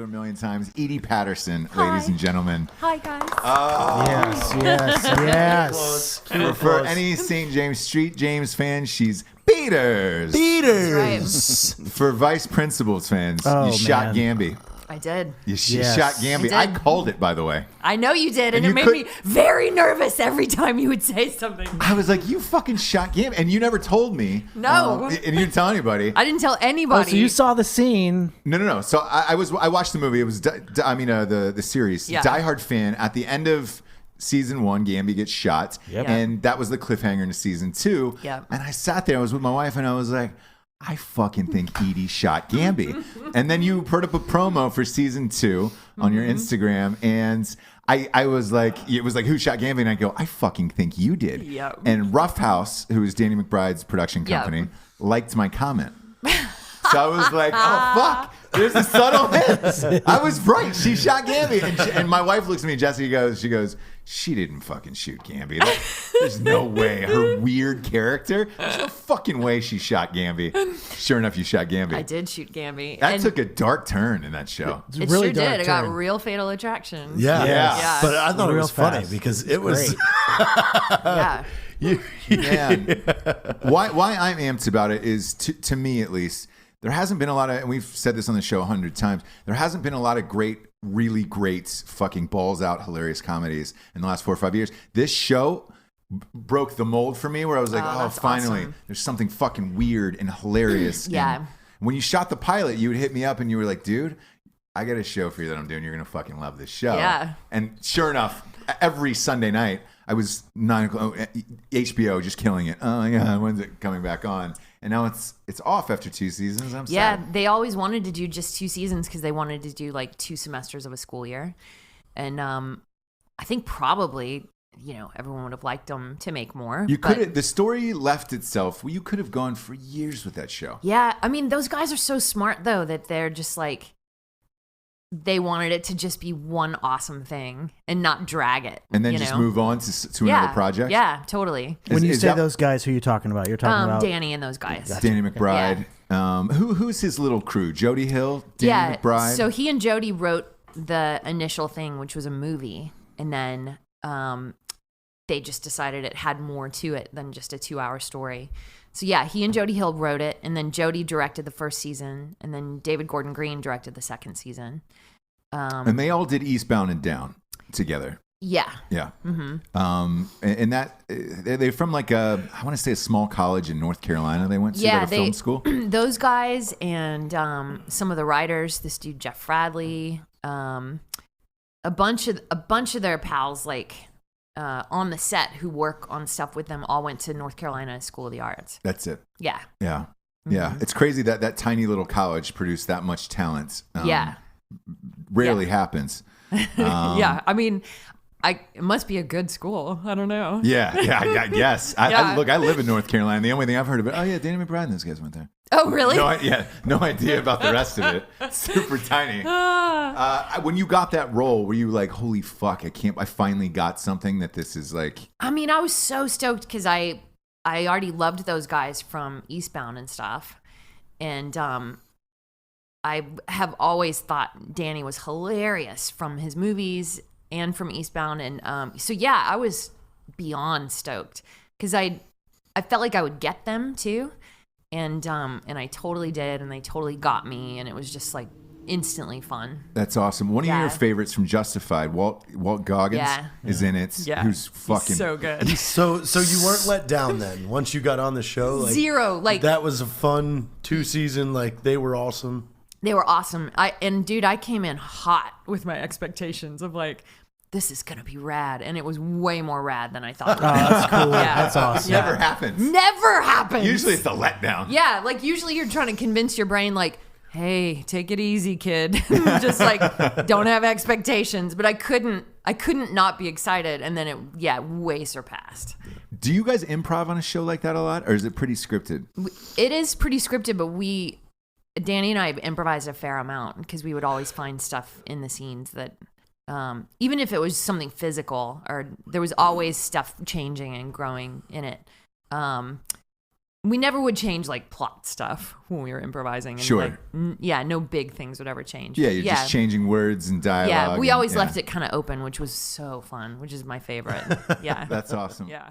a million times. Edie Patterson, Hi. ladies and gentlemen. Hi, guys. Yes. For any St. James Street James fans, she's Peters. Right. For Vice Principals fans, Oh, you shot man. Gamby. I did. You Yes. shot Gamby. I I did. called it, by the way. I know you did, and And it you made could- me very nervous every time you would say something. I was like, you fucking shot Gamby. And you never told me. No. And you didn't tell anybody. I didn't tell anybody. Oh, so you saw the scene. No. So I watched the movie. It was, the series. Yeah. Die Hard fan. At the end of season 1, Gamby gets shot. Yep. And that was the cliffhanger into season 2. Yep. And I sat there. I was with my wife, and I was like, I fucking think Edie shot Gamby. And then you put up a promo for season 2 on your Instagram, and I was like, it was like, who shot Gamby? And I go, I fucking think you did. Yep. And Rough House, who is Danny McBride's production Yep. company, liked my comment. So I was like, oh, fuck. There's a subtle hint. I was right. She shot Gamby. And my wife looks at me, Jesse goes, she didn't fucking shoot Gamby. There's no way. Her weird character. There's no fucking way she shot Gamby. Sure enough, you shot Gamby. I did shoot Gamby. That and took a dark turn in that show. It's a it really sure dark did. It got turn. real Fatal Attraction. Yeah. Yeah. But I thought it Real was funny fast. because it was. Yeah. Man, why I'm amped about it is, to me at least, there hasn't been a lot of, and we've said this on the show 100 times, there hasn't been a lot of really great fucking balls out hilarious comedies in the last 4 or 5 years. This show broke the mold for me, where I was like, oh, that's finally, awesome. there's something fucking weird and hilarious. Yeah. And when you shot the pilot, you would hit me up and you were like, dude, I got a show for you that I'm doing. You're going to fucking love this show. Yeah. And sure enough, every Sunday night, I was 9 o'clock, HBO just killing it. Oh my God, when's it coming back on? And now it's off after 2 seasons. I'm Yeah, sad. they always wanted to do just 2 seasons because they wanted to do like 2 semesters of a school year. And I think probably, everyone would have liked them to make more. You but- could the story left itself. You could have gone for years with that show. Yeah, I mean, those guys are so smart, though, that they're just like, they wanted it to just be one awesome thing and not drag it. And then just move on to another project. Yeah, totally. When you is say that- those guys, who are you talking about? You're talking about Danny and those guys. Danny McBride. Who's his little crew? Jody Hill, Danny McBride. So he and Jody wrote the initial thing, which was a movie, and then they just decided it had more to it than just a 2-hour story. So yeah, he and Jody Hill wrote it, and then Jody directed the first season, and then David Gordon Green directed the second season. And they all did Eastbound and Down together. Yeah. Yeah. And that they're from like I want to say a small college in North Carolina. They went to like a film school. Those guys and some of the writers, this dude Jeff Fradley, a bunch of their pals, like on the set who work on stuff with them, all went to North Carolina School of the Arts. That's it. Yeah. Yeah. Yeah. It's crazy that tiny little college produced that much talent. Yeah. Rarely happens. Yeah. I mean, it must be a good school. I don't know. Yeah. I guess. Yeah. Look, I live in North Carolina. The only thing I've heard of it, oh yeah, Danny McBride and those guys went there. Oh, really? No idea about the rest of it. Super tiny. When you got that role, were you like, holy fuck, I finally got something that this is like. I mean, I was so stoked because I already loved those guys from Eastbound and stuff. And I have always thought Danny was hilarious from his movies and from Eastbound. And so, yeah, I was beyond stoked because I felt like I would get them too. And I totally did, and they totally got me, and it was just like instantly fun. That's awesome. One of your favorites from Justified, Walt Goggins, is in it. Yeah. Who's fucking so good. So you weren't let down then once you got on the show? Like, Zero. Like, that was a fun 2 season. Like, they were awesome. they were awesome. Dude, I came in hot with my expectations of like, this is gonna be rad, and it was way more rad than I thought. Oh, that's cool. Yeah. That's awesome. Never happens. Never happens. Usually it's a letdown. Yeah, like usually you're trying to convince your brain, like, hey, take it easy, kid. Just like, don't have expectations. But I couldn't not be excited, and then it way surpassed. Do you guys improv on a show like that a lot, or is it pretty scripted? It is pretty scripted, but Danny and I improvised a fair amount because we would always find stuff in the scenes that, even if it was something physical, or there was always stuff changing and growing in it. we never would change like plot stuff when we were improvising. And Sure. Like, no big things would ever change. Yeah, you're just changing words and dialogue. Yeah, we and- always left it kind of open, which was so fun, which is my favorite. Yeah. That's awesome. Yeah.